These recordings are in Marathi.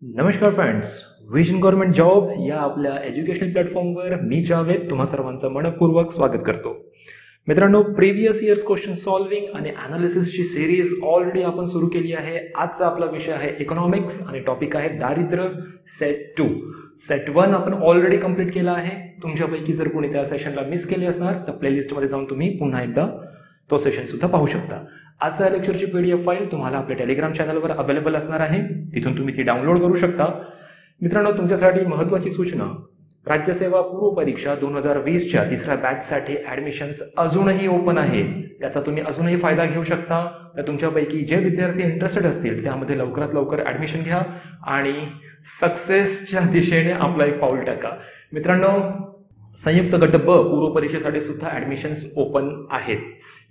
नमस्कार फ्रेंड्स, विजन गव्हर्नमेंट जॉब या आपल्या एज्युकेशनल प्लॅटफॉर्मवर मी जावेद तुम्हा सर्वांचं मनपूर्वक स्वागत करतो. मित्रांनो, प्रिव्हियस इयर्स क्वेश्चन सॉल्व्हिंग आणि अनालिसिसची सिरीज ऑलरेडी आपण सुरू केली आहे. आजचा आपला विषय आहे इकॉनॉमिक्स आणि टॉपिक आहे दारिद्र्य सेट 2. सेट 1 आपण ऑलरेडी कंप्लीट केला आहे. तुमच्यापैकी जर कोणी त्या सेशनला मिस केले असणार तर प्लेलिस्टमध्ये जाऊन तुम्ही पुन्हा एकदा तो सेशन सुद्धा पाहू शकता. आजच्या लेक्चरची PDF फाईल तुम्हाला आपल्या टेलिग्राम चॅनलवर अवेलेबल असणार आहे. तिथून तुम्ही ती डाउनलोड करू शकता. मित्रांनो, तुमच्यासाठी महत्त्वाची सूचना, राज्यसेवा पूर्व परीक्षा 2020च्या तिसऱ्या बॅचसाठी ॲडमिशन्स अजूनही ओपन आहे. त्याचा तुम्ही अजूनही फायदा घेऊ शकता. तर तुमच्यापैकी जे विद्यार्थी इंटरेस्टेड असतील त्यामध्ये लवकरात लवकर ॲडमिशन घ्या आणि सक्सेसच्या दिशेने आपला एक पाऊल टाका. मित्रांनो, संयुक्त गट ब पूर्व परीक्षेसाठी सुद्धा ॲडमिशन्स ओपन आहेत.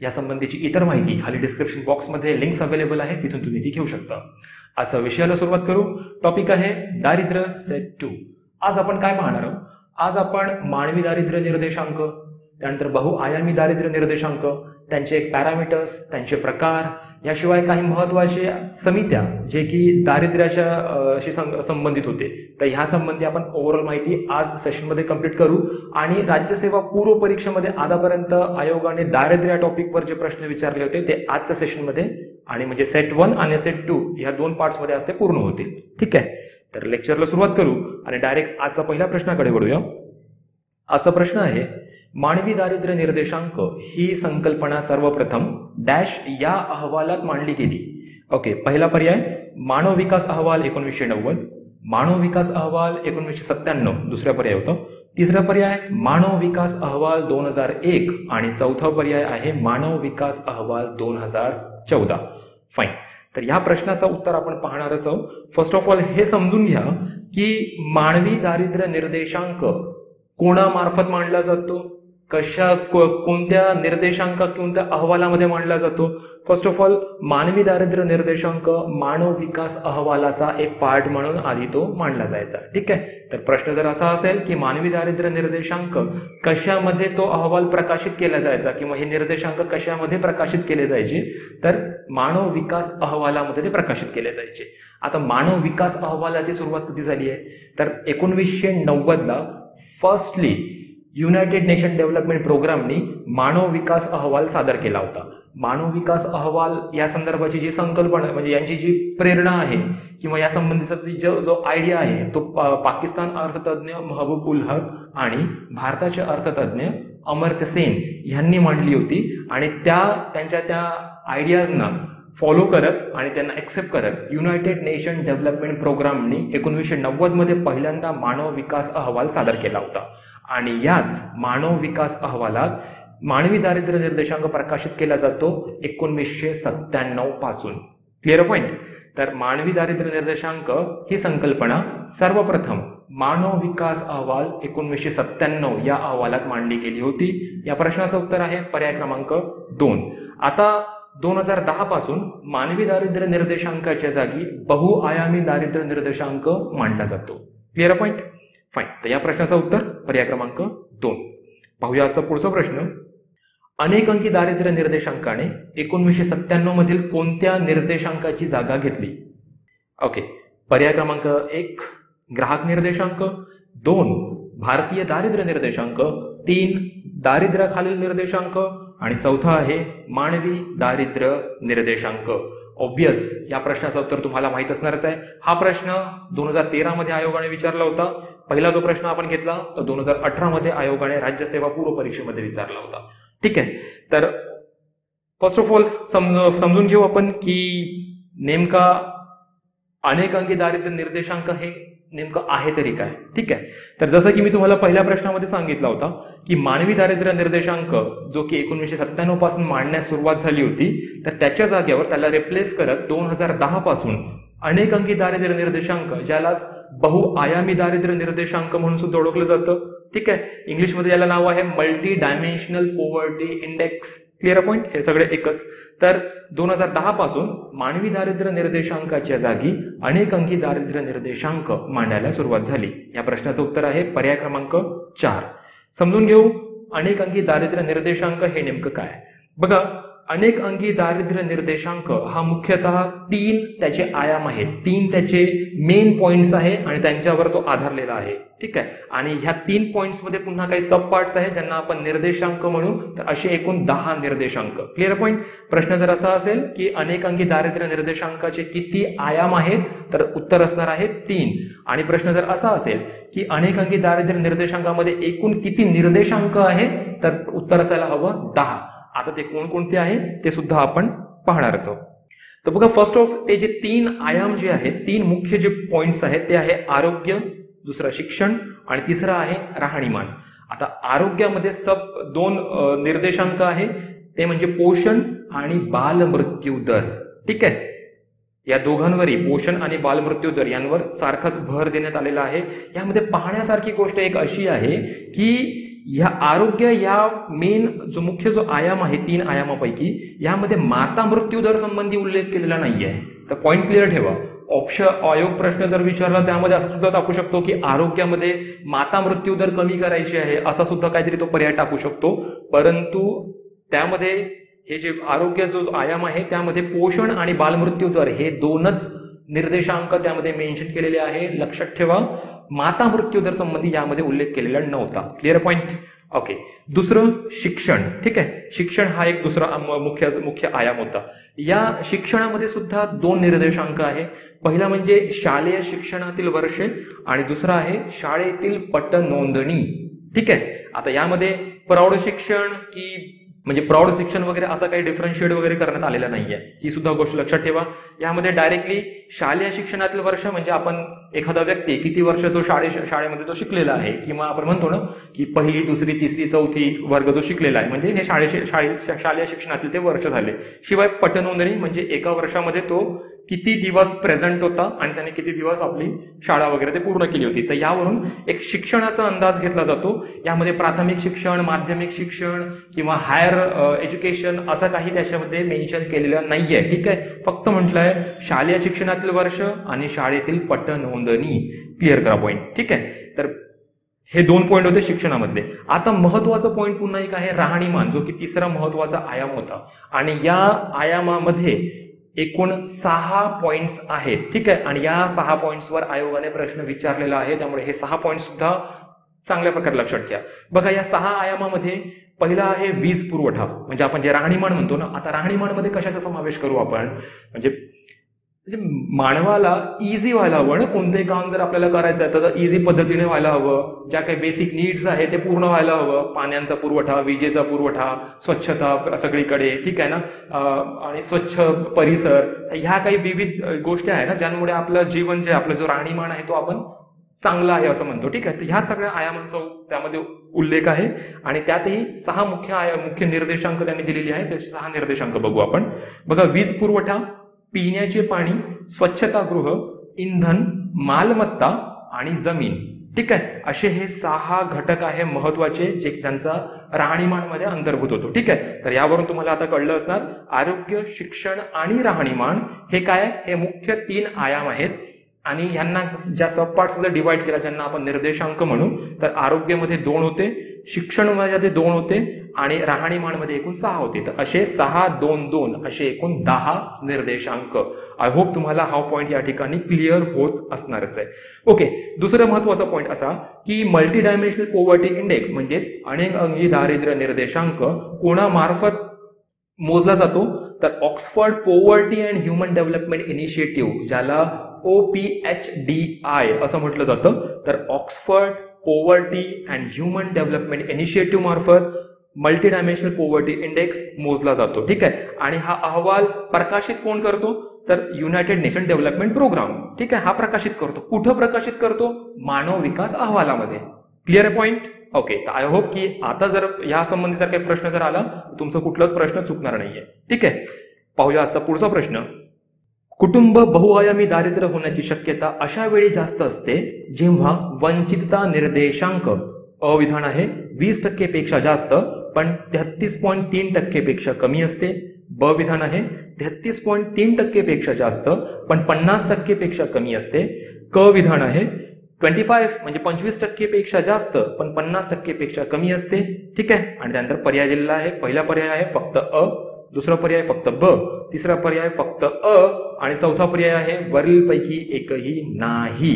या संबंधीची इतर माहिती खाली डिस्क्रिप्शन बॉक्समध्ये लिंक्स अवेलेबल आहे, तिथून तुम्ही ती घेऊ शकता. आजच्या विषयाला सुरुवात करू. टॉपिक आहे दारिद्र्य सेट 2. आज आपण काय पाहणार आहोत? आज आपण मानवी दारिद्र्य निर्देशांक, त्यानंतर बहुआयामी दारिद्र्य निर्देशांक, त्यांचे पॅरामीटर्स, त्यांचे प्रकार, याशिवाय काही महत्त्वाचे समित्या जे की दारिद्र्याशी संबंधित होते, तर ह्या संबंधी आपण ओव्हरऑल माहिती आज सेशनमध्ये कंप्लीट करू. आणि राज्यसेवा पूर्व परीक्षेमध्ये आतापर्यंत आयोगाने दारिद्र्य टॉपिकवर जे प्रश्न विचारले होते ते आजच्या सेशनमध्ये आणि म्हणजे सेट 1 आणि सेट 2 या दोन पार्ट्समध्ये आज ते पूर्ण होतील. ठीक आहे, तर लेक्चरला सुरुवात करू आणि डायरेक्ट आजचा पहिल्या प्रश्नाकडे वळूया. आजचा प्रश्न आहे, मानवी दारिद्र्य निर्देशांक ही संकल्पना सर्वप्रथम डॅश या अहवालात मांडली गेली. ओके, पहिला पर्याय मानव विकास अहवाल 1990, मानव विकास अहवाल 1997 दुसरा पर्याय होता. तिसरा पर्याय मानव विकास अहवाल 2001 आणि चौथा पर्याय आहे मानव विकास अहवाल 2014. फाईन. तर या प्रश्नाचं उत्तर आपण पाहणारच आहोत. फर्स्ट ऑफ ऑल हे समजून घ्या की मानवी दारिद्र्य निर्देशांक कोणामार्फत मांडला जातो, कोणत्या निर्देशांक कोणत्या अहवालामध्ये मांडला जातो. फर्स्ट ऑफ ऑल मानवी दारिद्र्य निर्देशांक मानव विकास अहवालाचा एक पार्ट म्हणून आधी तो मांडला जायचा. ठीक आहे, तर प्रश्न जर असा असेल की मानवी दारिद्र्य निर्देशांक कशामध्ये तो अहवाल प्रकाशित केला जायचा किंवा हे निर्देशांक कशामध्ये प्रकाशित केले जायचे, तर मानव विकास अहवालामध्ये ते प्रकाशित केले जायचे. आता मानव विकास अहवालाची सुरुवात कधी झाली आहे, तर 1990ला फर्स्टली युनायटेड नेशन डेव्हलपमेंट प्रोग्रामनी मानव विकास अहवाल सादर केला होता. मानव विकास अहवाल या संदर्भाची जी संकल्पना म्हणजे यांची जी प्रेरणा आहे किंवा या संबंधीचा जो आयडिया आहे तो पाकिस्तान अर्थतज्ञ महबूब उल हक आणि भारताचे अर्थतज्ञ अमर्त्य सेन यांनी मांडली होती. आणि त्यांच्या त्या आयडियाजना फॉलो करत आणि त्यांना एक्सेप्ट करत युनायटेड नेशन डेव्हलपमेंट प्रोग्रामनी 1990 मध्ये पहिल्यांदा मानव विकास अहवाल सादर केला होता. आणि याच मानव विकास अहवालात मानवी दारिद्र्य निर्देशांक प्रकाशित केला जातो 1997 पासून. Clear point. तर मानवी दारिद्र्य निर्देशांक ही संकल्पना सर्वप्रथम मानव विकास अहवाल 1997 या अहवालात मांडली गेली होती. या प्रश्नाचं उत्तर आहे पर्याय क्रमांक 2. आता 2010 पासून मानवी दारिद्र्य निर्देशांकाच्या जागी बहुआयामी दारिद्र्य निर्देशांक मांडला जातो. Clear point. फाईन. तर या प्रश्नाचं उत्तर पर्याय क्रमांक 2. पाहूया आजचा पुढचा प्रश्न. अनेक अंकी दारिद्र्य निर्देशांकाने 1997 मधील कोणत्या निर्देशांकाची जागा घेतली? ओके, पर्याय क्रमांक 1 ग्राहक निर्देशांक, 2 भारतीय दारिद्र्य निर्देशांक, 3 दारिद्र्याखालील निर्देशांक आणि चौथा आहे मानवी दारिद्र्य निर्देशांक. ऑब्वियस या प्रश्नाचं उत्तर तुम्हाला माहित असणारच आहे. हा प्रश्न 2013 मध्ये आयोगाने विचारला होता. पहिला जो प्रश्न आपण घेतला तो 2018 मध्ये आयोगाने राज्यसेवा पूर्व परीक्षेमध्ये विचारला होता. ठीक आहे, तर फर्स्ट ऑफ ऑल समजून घेऊ आपण की नेमका अनेक अंकी दारिद्र्य निर्देशांक हे नेमकं आहे तरी काय. ठीक आहे, तर जसं की मी तुम्हाला पहिल्या प्रश्नामध्ये सांगितलं होता की मानवी दारिद्र्य निर्देशांक जो की 1997 पासून मांडण्यास सुरुवात झाली होती, तर त्याच्या जागेवर त्याला रिप्लेस करत 2010 पासून अनेक अंकी दारिद्र्य निर्देशांक, ज्यालाच बहुआयामी दारिद्र्य निर्देशांक म्हणून सुद्धा ओळखलं जातं. ठीक आहे, इंग्लिशमध्ये याला नाव आहे multi dimensional poverty index. Clear point. हे सगळे एकच. तर 2010 पासून मानवी दारिद्र्य निर्देशांकाच्या जागी अनेक अंकी दारिद्र्य निर्देशांक मांडायला सुरुवात झाली. या प्रश्नाचं उत्तर आहे पर्याय क्रमांक 4. समजून घेऊ अनेक अंकी दारिद्र्य निर्देशांक हे नेमकं काय. बघा, अनेक अंगी दारिद्र्य निर्देशांक हा मुख्यतः 3 त्याचे आयाम आहेत, 3 त्याचे मेन पॉइंट्स आहे आणि त्यांच्यावर तो आधारलेला आहे. ठीक आहे. आणि ह्या 3 पॉइंट्स मध्ये पुन्हा काही सब पार्ट्स आहेत ज्यांना आपण निर्देशांक म्हणू. तर असे एकूण 10 निर्देशांक. Clear point. प्रश्न जर असा असेल की अनेक अंगी दारिद्र्य निर्देशांकाचे किती आयाम आहेत, तर उत्तर असणार आहे 3. आणि प्रश्न जर असा असेल की अनेक अंगी दारिद्र्य निर्देशांकामध्ये एकूण किती निर्देशांक आहे, तर उत्तर असायला हवं 10. आता ते कोणकोणते आहे ते सुद्धा आपण पाहणारच आहोत. तर बघा, फर्स्ट ऑफ ते जे 3 आयाम जे आहेत, 3 मुख्य जे पॉइंट्स आहेत ते आहे आरोग्य, दुसरं शिक्षण आणि तिसरं आहे राहणीमान. आता आरोग्यामध्ये 2 निर्देशांक आहे, ते म्हणजे पोषण आणि बालमृत्यू दर. ठीक आहे. या दोघांवरही, पोषण आणि बालमृत्यू दर यांवर सारखाच भर देण्यात आलेला आहे. यामध्ये पाहण्यासारखी गोष्ट एक अशी आहे की ह्या आरोग्य या मेन जो आयाम आहे 3 आयामापैकी, यामध्ये माता मृत्यू दर संबंधी उल्लेख केलेला नाहीये. तर पॉइंट क्लिअर ठेवा. आयोग प्रश्न जर विचारला त्यामध्ये असं सुद्धा टाकू शकतो की आरोग्यामध्ये माता मृत्यू दर कमी करायची आहे, असा सुद्धा काहीतरी तो पर्याय टाकू शकतो. परंतु त्यामध्ये हे जे आरोग्य जो आयाम आहे त्यामध्ये पोषण आणि बालमृत्यू दर हे 2च निर्देशांक त्यामध्ये मेन्शन केलेले आहे. लक्षात ठेवा, माता मृत्यू दर संबंधी यामध्ये उल्लेख केलेला नव्हता. Clear point. ओके. दुसरं शिक्षण. ठीक आहे. शिक्षण हा एक दुसरा मुख्य आयाम होता. या शिक्षणामध्ये सुद्धा 2 निर्देशांक आहे. पहिला म्हणजे शालेय शिक्षणातील वर्षे आणि दुसरा आहे शाळेतील पट नोंदणी. ठीक आहे. आता यामध्ये प्रौढ शिक्षण की म्हणजे प्रौढ शिक्षण वगैरे असा काही डिफरन्शिएट वगैरे करण्यात आलेला नाहीये. ही सुद्धा गोष्ट लक्षात ठेवा. यामध्ये डायरेक्टली शालेय शिक्षणातील वर्ष म्हणजे आपण एखादा व्यक्ती किती वर्ष तो शाळेमध्ये तो शिकलेला आहे, किंवा आपण म्हणतो ना की 1ली, 2री, 3री, 4थी वर्ग जो शिकलेला आहे, म्हणजे हे शालेय शिक्षणातील ते वर्ष झाले. शिवाय पटनोंदणी म्हणजे एका वर्षामध्ये तो किती दिवस प्रेझेंट होता आणि त्याने किती दिवस आपली शाळा वगैरे ते पूर्ण केली होती. तर यावरून एक शिक्षणाचा अंदाज घेतला जातो. यामध्ये प्राथमिक शिक्षण, माध्यमिक शिक्षण किंवा हायर एज्युकेशन असं काही त्याच्यामध्ये मेन्शन केलेलं नाहीये. ठीक आहे. फक्त म्हटलंय शालेय शिक्षणातील वर्ष आणि शाळेतील पट नोंदणी. क्लिअर करा पॉईंट. ठीक आहे. तर हे 2 पॉईंट होते शिक्षणामधले. आता महत्वाचा पॉईंट पुन्हा एक आहे राहणीमान, जो की तिसरा महत्वाचा आयाम होता. आणि या आयामामध्ये एकूण 6 पॉइंट्स आहेत. ठीक आहे. आणि या 6 पॉइंट्सवर आयोगाने प्रश्न विचारलेला आहे. त्यामुळे हे 6 पॉइंट सुद्धा चांगल्या प्रकारे लक्षात घ्या. बघा, या 6 आयामामध्ये पहिला आहे वीज पुरवठा, म्हणजे आपण जे राहणीमान म्हणतो ना. आता राहणीमानमध्ये कशाचा समावेश करू आपण, म्हणजे मानवाला इझी व्हायला हवं ना. कोणतेही काम जर आपल्याला करायचं आहे तर इझी पद्धतीने व्हायला हवं. ज्या काही बेसिक नीड्स आहे ते पूर्ण व्हायला हवं. पाण्याचा पुरवठा, विजेचा पुरवठा, स्वच्छता सगळीकडे. ठीक आहे ना. आणि स्वच्छ परिसर, ह्या काही विविध गोष्टी आहेत ना ज्यामुळे आपलं जीवन जे आपला जो राहणीमान आहे तो आपण चांगला आहे असं म्हणतो. ठीक आहे. तर ह्या सगळ्या आयामांचा त्यामध्ये उल्लेख आहे. आणि त्यातही 6 मुख्य निर्देशांक त्यांनी दिलेले आहेत. ते 6 निर्देशांक बघू आपण. बघा, वीज पुरवठा, पिण्याचे पाणी, स्वच्छतागृह, इंधन, मालमत्ता आणि जमीन. ठीक आहे. असे हे 6 घटक आहे महत्वाचे, जे त्यांचा राहणीमानमध्ये अंतर्भूत होतो. ठीक आहे. तर यावरून तुम्हाला आता कळलं असणार, आरोग्य, शिक्षण आणि राहणीमान हे काय, हे मुख्य 3 आयाम आहेत. आणि यांना ज्या सब पार्ट्स मध्ये डिवाइड केला, ज्यांना आपण निर्देशांक म्हणू, तर आरोग्यामध्ये 2 होते, शिक्षणामध्ये 2 होते आणि राहणीमानमध्ये एकूण 6 होते. तर असे 6, 2, 2 असे एकूण 10 निर्देशांक. आय होप तुम्हाला हा पॉईंट या ठिकाणी क्लिअर होत असणारच आहे. ओके. दुसरा महत्वाचा पॉईंट असा की मल्टी डायमेन्शनल पॉवर्टी इंडेक्स म्हणजेच अनेक अंगी दारिद्र्य निर्देशांक कोणामार्फत मोजला जातो, तर Oxford poverty and human development initiative, ज्याला OPHDI असं म्हटलं जातं. तर Oxford poverty and human development initiative मार्फत मल्टी डायमेन्शनल पॉवर्टी इंडेक्स मोजला जातो. ठीक आहे. आणि हा अहवाल प्रकाशित कोण करतो, तर युनायटेड नेशन डेव्हलपमेंट प्रोग्राम. ठीक आहे. हा प्रकाशित करतो. कुठं प्रकाशित करतो, मानव विकास अहवालामध्ये. Clear point. ओके. तर आय होप की आता जर या संबंधी जर काही प्रश्न जर आला तर तुमचा कुठलाच प्रश्न चुकणार नाहीये. ठीक आहे. पाहूया आजचा पुढचा प्रश्न. कुटुंब बहुआयामी दारिद्र्य होण्याची शक्यता अशा वेळी जास्त असते जेव्हा वंचितता निर्देशांक, अ विधान आहे, 20% पेक्षा जास्त पण 33.3% पेक्षा कमी असते. ब विधान आहे, 33.3% पेक्षा जास्त पण 50% पेक्षा कमी असते. क विधान आहे, 25 म्हणजे 25% पेक्षा जास्त पण 50% पेक्षा कमी असते. ठीक आहे. आणि त्यानंतर पर्याय दिलेला आहे. पहिला पर्याय आहे फक्त अ, दुसरा पर्याय फक्त ब, तिसरा पर्याय फक्त अ आणि चौथा पर्याय आहे वरीलपैकी एकही नाही.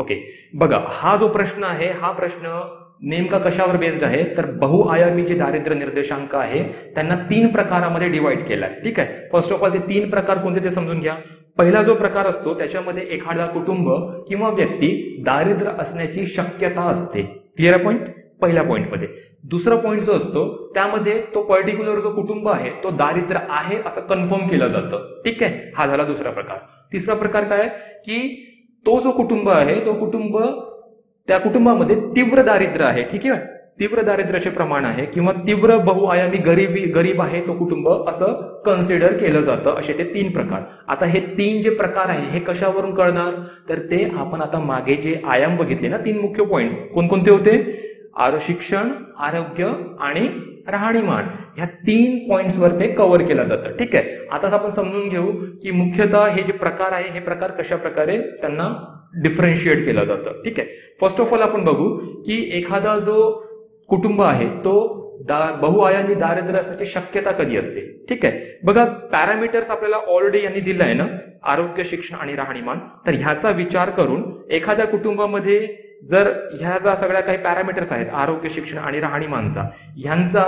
ओके, बघा हा जो प्रश्न आहे हा प्रश्न नेमका कशावर बेस्ड आहे तर बहुआयामी जे दारिद्र्य निर्देशांक आहे त्यांना 3 प्रकारामध्ये डिवाइड केलाय. ठीक आहे, फर्स्ट ऑफ ऑल ते 3 प्रकार कोणते ते समजून घ्या. पहिला जो प्रकार असतो त्याच्यामध्ये एखादा कुटुंब किंवा व्यक्ती दारिद्र्य असण्याची शक्यता असते. क्लिअर आहे पॉईंट पहिल्या पॉईंटमध्ये. दुसरा पॉईंट जो असतो त्यामध्ये तो पर्टिक्युलर जो कुटुंब आहे तो दारिद्र्य आहे असं कन्फर्म केलं जातं. ठीक आहे, हा झाला दुसरा प्रकार. तिसरा प्रकार काय की तो जो कुटुंब आहे तो कुटुंब त्या कुटुंबामध्ये तीव्र दारिद्र्य आहे. ठीक आहे, तीव्र दारिद्र्याचे प्रमाण आहे किंवा तीव्र बहुआयामी गरीब आहे तो कुटुंब असं कन्सिडर केलं जातं. असे ते 3 प्रकार. आता हे 3 जे प्रकार आहे हे कशावरून कळणार तर ते आपण आता मागे जे आयाम बघितले ना 3 मुख्य पॉइंट्स कोणकोणते होते शिक्षण, आरोग्य आणि राहणीमान ह्या 3 पॉइंट्सवर ते कव्हर केलं जातं. ठीक आहे, आता आपण समजून घेऊ की मुख्यतः हे जे प्रकार आहे हे प्रकार कशा प्रकारे त्यांना डिफरन्शिएट केलं जातं. ठीक आहे, फर्स्ट ऑफ ऑल आपण बघू की एखादा जो कुटुंब आहे तो बहुआयामी दारिद्र्य असण्याची शक्यता कधी असते. ठीक आहे, बघा पॅरामीटर्स आपल्याला ऑलरेडी यांनी दिलं आहे ना आरोग्य, शिक्षण आणि राहणीमान. तर ह्याचा विचार करून एखाद्या कुटुंबामध्ये जर ह्या ज्या सगळ्या काही पॅरामीटर्स आहेत आरोग्य, शिक्षण आणि राहणीमानचा ह्यांचा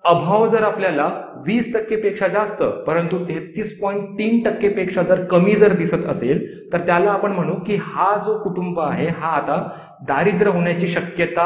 अभाव जर आपल्याला 20% पेक्षा जास्त परंतु 33.3% पेक्षा जर कमी जर दिसत असेल तर त्याला आपण म्हणू की हा जो कुटुंब आहे हा आता दारिद्र्य होण्याची शक्यता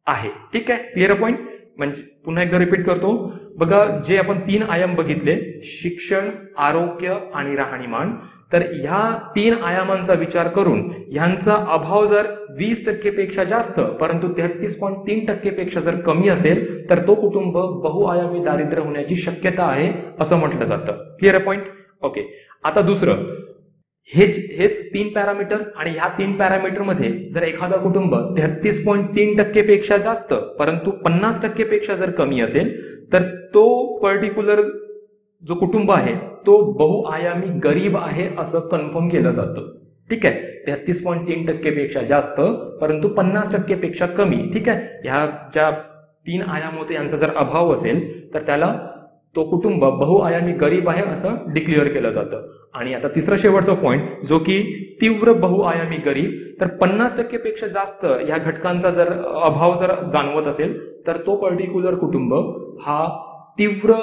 आहे. ठीक आहे, क्लिअर पॉईंट. म्हणजे पुन्हा एकदा रिपीट करतो, बघा जे आपण 3 आयाम बघितले शिक्षण, आरोग्य आणि राहणीमान, तर ह्या 3 आयामांचा विचार करून ह्यांचा अभाव जर 20% पेक्षा जास्त परंतु 33.3% पेक्षा जर कमी असेल तर तो कुटुंब बहुआयामी दारिद्र्य होण्याची शक्यता आहे असं म्हटलं जातं. Clear point. ओके, आता दुसरं हेच 3 पॅरामीटर आणि ह्या 3 पॅरामीटर मध्ये जर एखादा कुटुंब 33.3% पेक्षा जास्त परंतु 50% पेक्षा जर कमी असेल तर तो पर्टिक्युलर जो कुटुंब आहे तो बहुआयामी गरीब आहे असं कन्फर्म केलं जातं. ठीक आहे, 33.3% पेक्षा जास्त परंतु 50% पेक्षा कमी. ठीक आहे, ह्या ज्या 3 आयाम होते यांचा जर अभाव असेल तर त्याला तो कुटुंब बहुआयामी गरीब आहे असं डिक्लेअर केलं जातं. आणि आता तिसरा शेवटचा पॉइंट जो की तीव्र बहुआयामी गरीब, तर 50% पेक्षा जास्त या घटकांचा जर अभाव जर जाणवत असेल तर तो पर्टिक्युलर कुटुंब हा तीव्र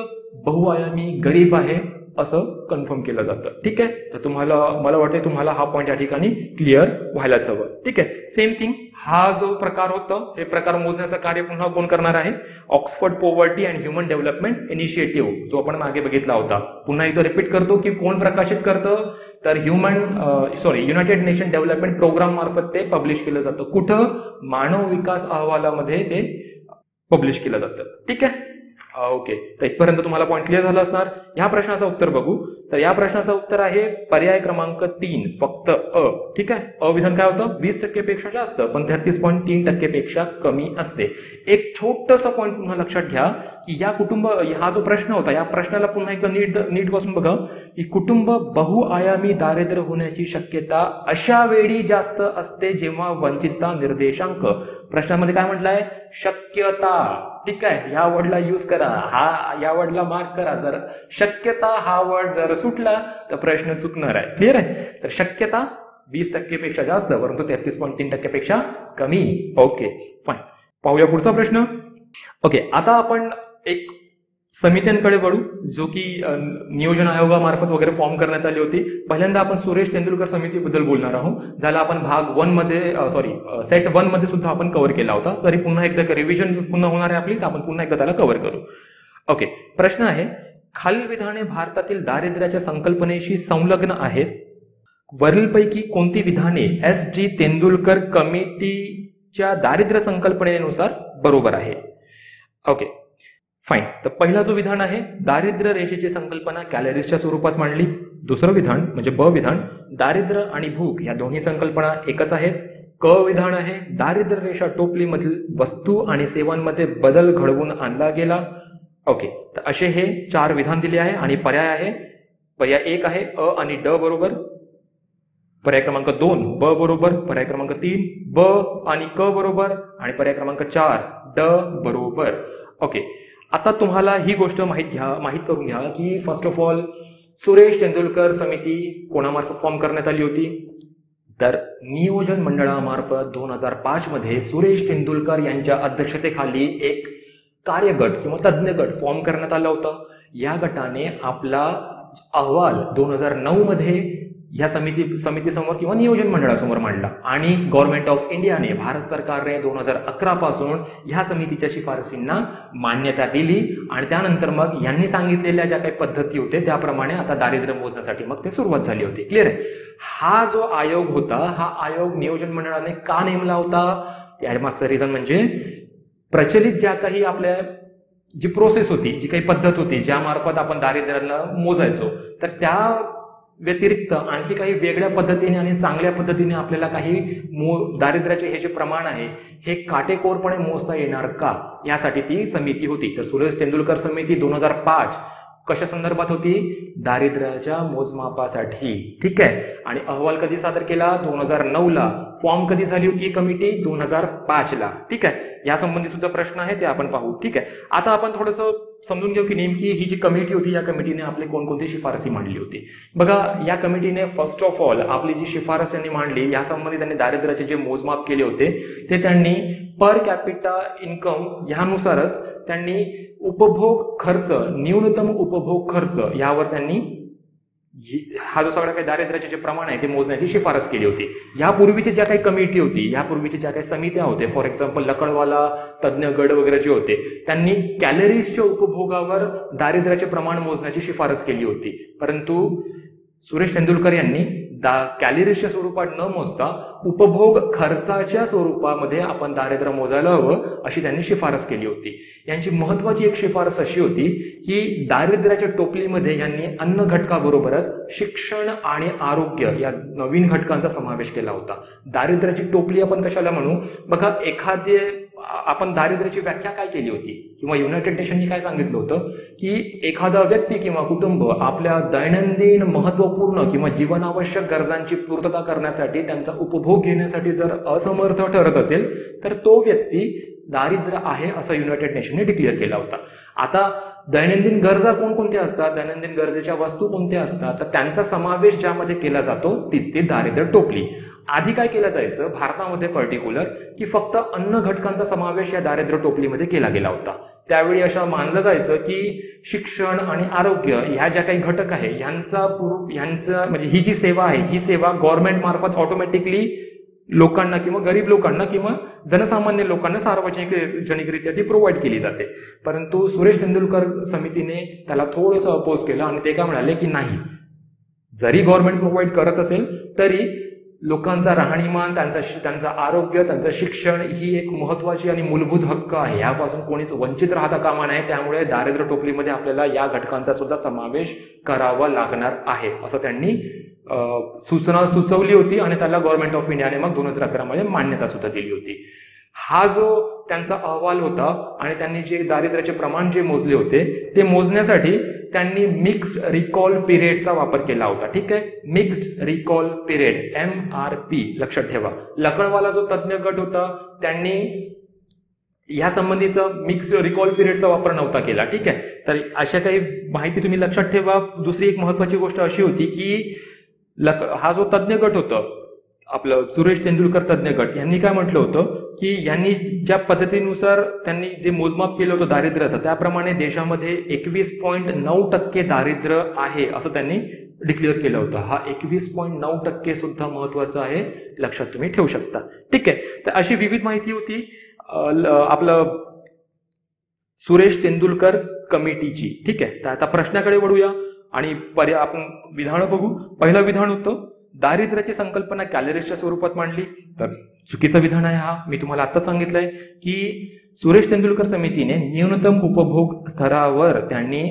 बहुआयामी गरीब आहे असं कन्फर्म केलं जातं. ठीक आहे, तर मला वाटतं तुम्हाला हा पॉईंट या ठिकाणी क्लिअर व्हायलाच हवं. ठीक आहे, सेम थिंग हा जो प्रकार होता हे प्रकार मोजण्याचं कार्य पुन्हा कोण करणार आहे Oxford poverty and human development initiative जो आपण मागे बघितला होता. पुन्हा एकदा रिपीट करतो की कोण प्रकाशित करतं तर युनायटेड नेशन डेव्हलपमेंट प्रोग्राम मार्फत ते पब्लिश केलं जातं. कुठं मानव विकास अहवालामध्ये ते पब्लिश केलं जातं. ठीक आहे, ओके, तर इथपर्यंत तुम्हाला पॉईंट क्लिअर झाला असणार. ह्या प्रश्नाचं उत्तर बघू तर या प्रश्नाचं उत्तर आहे पर्याय क्रमांक 3 फक्त अ. ठीक आहे, अविधान काय होतं 20% पेक्षा जास्त पण 33.3% पेक्षा कमी असते. एक छोटंसं पॉईंट पुन्हा लक्षात घ्या की या कुटुंब हा जो प्रश्न होता या प्रश्नाला पुन्हा एकदा नीट बसून बघा की कुटुंब बहुआयामी दारिद्र्य होण्याची शक्यता अशा वेळी जास्त असते जेव्हा वंचितता निर्देशांक, प्रश्नामध्ये काय म्हटलंय शक्यता. ठीक आहे, ह्या वर्डला यूज करा, या वर्डला मार्क करा. जर शक्यता हा वर्ड जर सुटला तर प्रश्न चुकणार आहे. क्लिअर आहे, तर शक्यता 20% पेक्षा जास्त परंतु 33.3% पेक्षा कमी. ओके फाईन, पाहूया पुढचा प्रश्न. ओके, आता आपण एक समित्यांकडे वळू जो की नियोजन आयोगामार्फत वगैरे फॉर्म करण्यात आली होती. पहिल्यांदा आपण सुरेश तेंडुलकर समितीबद्दल बोलणार आहोत, ज्याला आपण भाग 1 मध्ये सेट 1 मध्ये सुद्धा आपण कव्हर केला होता. तरी पुन्हा एकदा रिव्हिजन पुन्हा होणार आहे आपली, तर आपण पुन्हा एकदा त्याला कव्हर करू. ओके, प्रश्न आहे खालील विधाने भारतातील दारिद्र्याच्या संकल्पनेशी संलग्न आहेत. वरीलपैकी कोणती विधाने S.G. तेंडुलकर कमिटीच्या दारिद्र्य संकल्पनेनुसार बरोबर आहे. ओके फाईन, तर पहिला जो विधान आहे दारिद्र्य रेषेची संकल्पना कॅलरीजच्या स्वरूपात मांडली. दुसरं विधान म्हणजे ब विधान दारिद्र्य आणि भूक या दोन्ही संकल्पना एकच आहेत. क विधान आहे दारिद्र्य रेषा टोपलीमधील वस्तू आणि सेवांमध्ये बदल घडवून आणला गेला. ओके, तर असे हे 4 विधान दिले आहे आणि पर्याय आहे पर्याय 1 आहे अ आणि ड बरोबर, पर्याय क्रमांक 2 ब बरोबर, पर्याय क्रमांक 3 ब आणि क बरोबर आणि पर्याय क्रमांक 4 ड बरोबर. ओके, आता तुम्हाला ही गोष्ट माहित करून घ्या की first of all Suresh Tendulkar समिती कोणामार्फत फॉर्म करण्यात आली होती, तर नियोजन मंडळामार्फत 2005 मध्ये सुरेश तेंडुलकर यांच्या अध्यक्षतेखाली एक कार्यगट किंवा तज्ज्ञ गट फॉर्म करण्यात आला होता. या गटाने आपला अहवाल 2009 मध्ये या समितीसमोर किंवा नियोजन मंडळासमोर मांडला आणि गव्हर्नमेंट ऑफ इंडियाने, भारत सरकारने 2011 पासून ह्या समितीच्या शिफारसींना मान्यता दिली आणि त्यानंतर मग यांनी सांगितलेल्या ज्या काही पद्धती होते त्याप्रमाणे आता दारिद्र्य मोजण्यासाठी मग ते सुरुवात झाली होती. क्लिअर आहे. हा जो आयोग होता, हा आयोग नियोजन मंडळाने का नेमला होता, यामागचं रिझन म्हणजे प्रचलित ज्या काही आपल्या जी प्रोसेस होती, जी काही पद्धत होती ज्यामार्फत आपण दारिद्र्याला मोजायचो, तर त्या व्यतिरिक्त आणखी काही वेगळ्या पद्धतीने आणि चांगल्या पद्धतीने आपल्याला काही दारिद्र्याचे हे जे प्रमाण आहे हे काटेकोरपणे मोजता येणार का, यासाठी ती समिती होती. तर सुरेश तेंडुलकर समिती 2005 कशा संदर्भात होती, दारिद्र्याच्या मोजमापासाठी. ठीक आहे. आणि अहवाल कधी सादर केला, 2009 ला. फॉर्म कधी झाली होती कमिटी, 2005 ला. ठीक आहे. या संबंधी सुद्धा प्रश्न आहे ते आपण पाहू. ठीक आहे. आता आपण थोडंसं समजून घेऊ की नेमकी ही जी कमिटी होती या कमिटीने आपली कोणकोणती शिफारसी मांडली होती. बघा, या कमिटीने फर्स्ट ऑफ ऑल आपली जी शिफारस त्यांनी मांडली यासंबंधी त्यांनी दारिद्र्याचे जे मोजमाप केले होते ते त्यांनी पर कॅपिटा इन्कम ह्यानुसारच त्यांनी उपभोग खर्च, न्यूनतम उपभोग खर्च यावर त्यांनी हा जो सगळा काही दारिद्र्याचे जे प्रमाण आहे ते मोजण्याची शिफारस केली होती. यापूर्वीची ज्या काही कमिटी होती, यापूर्वीची ज्या काही समित्या होत्या, फॉर एक्झाम्पल लकडवाला, तज्ज्ञ गट वगैरे जे होते, त्यांनी कॅलरीजच्या उपभोगावर दारिद्र्याचे प्रमाण मोजण्याची शिफारस केली होती. परंतु सुरेश तेंडुलकर यांनी कॅलरीजच्या स्वरूपात न मोजता उपभोग खर्चाच्या स्वरूपामध्ये आपण दारिद्र्य मोजायला हवं अशी त्यांनी शिफारस केली होती. यांची महत्वाची एक शिफारस अशी होती की दारिद्र्याच्या टोपलीमध्ये यांनी अन्न घटकाबरोबरच शिक्षण आणि आरोग्य या नवीन घटकांचा समावेश केला होता. दारिद्र्याची टोपली आपण कशाला म्हणू, बघा, आपण दारिद्र्याची व्याख्या काय केली होती किंवा युनायटेड नेशननी काय सांगितलं होतं की एखादा व्यक्ती किंवा कुटुंब आपल्या दैनंदिन महत्वपूर्ण किंवा जीवनावश्यक गरजांची पूर्तता करण्यासाठी, त्यांचा उपभोग घेण्यासाठी जर असमर्थ ठरत असेल तर तो व्यक्ती दारिद्र्य आहे असं युनायटेड नेशनने डिक्लेअर केला होता. आता दैनंदिन गरजा कोणकोणत्या असतात, दैनंदिन गरजेच्या वस्तू कोणत्या असतात, तर त्यांचा समावेश ज्यामध्ये केला जातो ती दारिद्र्य टोपली. आधी काय केलं जायचं भारतामध्ये पर्टिक्युलर की फक्त अन्न घटकांचा समावेश या दारिद्र्य टोपलीमध्ये केला गेला होता. त्यावेळी असं मानलं जायचं की शिक्षण आणि आरोग्य ह्या ज्या काही घटक आहे ह्यांचा म्हणजे ही जी सेवा आहे ही सेवा गव्हर्नमेंट मार्फत ऑटोमॅटिकली लोकांना किंवा गरीब लोकांना किंवा जनसामान्य लोकांना सार्वजनिकरित्या ती प्रोव्हाइड केली जाते. परंतु सुरेश तेंडुलकर समितीने त्याला थोडंसं अपोज केलं आणि ते काय म्हणाले की नाही, जरी गव्हर्नमेंट प्रोव्हाइड करत असेल तरी लोकांचा राहणीमान, त्यांचं आरोग्य, त्यांचं शिक्षण ही एक महत्वाची आणि मूलभूत हक्क आहे, यापासून कोणीच वंचित राहता कामा नये. त्यामुळे दारिद्र्य टोपलीमध्ये आपल्याला या घटकांचा सुद्धा समावेश करावा लागणार आहे असं त्यांनी सूचना सुचवली होती आणि त्याला गव्हर्नमेंट ऑफ इंडियाने मग 2011 मध्ये मान्यता सुद्धा दिली होती. हा जो त्यांचा अहवाल होता आणि त्यांनी जे दारिद्र्याचे प्रमाण जे मोजले होते ते मोजण्यासाठी त्यांनी मिक्स्ड रिकॉल पिरियडचा वापर केला होता. ठीक आहे. मिक्स्ड रिकॉल पिरियड, MRP, लक्षात ठेवा. लकडवाला जो तज्ज्ञ गट होता त्यांनी या संबंधीचा मिक्स्ड रिकॉल पिरियडचा वापर नव्हता केला. ठीक आहे. तर अशा काही माहिती तुम्ही लक्षात ठेवा. दुसरी एक महत्वाची गोष्ट अशी होती की हा जो तज्ज्ञ गट होता आपलं सुरेश तेंडुलकर तज्ज्ञ गट यांनी काय म्हटलं होतं की यांनी ज्या पद्धतीनुसार त्यांनी जे मोजमाप केलं होतं दारिद्र्याचं त्याप्रमाणे देशामध्ये 21.9% दारिद्र्य आहे असं त्यांनी डिक्लेअर केलं होतं. हा 21.9% सुद्धा महत्वाचा आहे, लक्षात तुम्ही ठेवू शकता. ठीक आहे. तर अशी विविध माहिती होती आपलं सुरेश तेंडुलकर कमिटीची. ठीक आहे. तर आता प्रश्नाकडे वळूया आणि आपण विधान बघू. पहिलं विधान होतं दारिद्र्याची संकल्पना कॅलरीजच्या स्वरूपात मांडली. तर चुकीचं विधान आहे हा. मी तुम्हाला आता सांगितलंय की सुरेश तेंडुलकर समितीने न्यूनतम उपभोग स्तरावर त्यांनी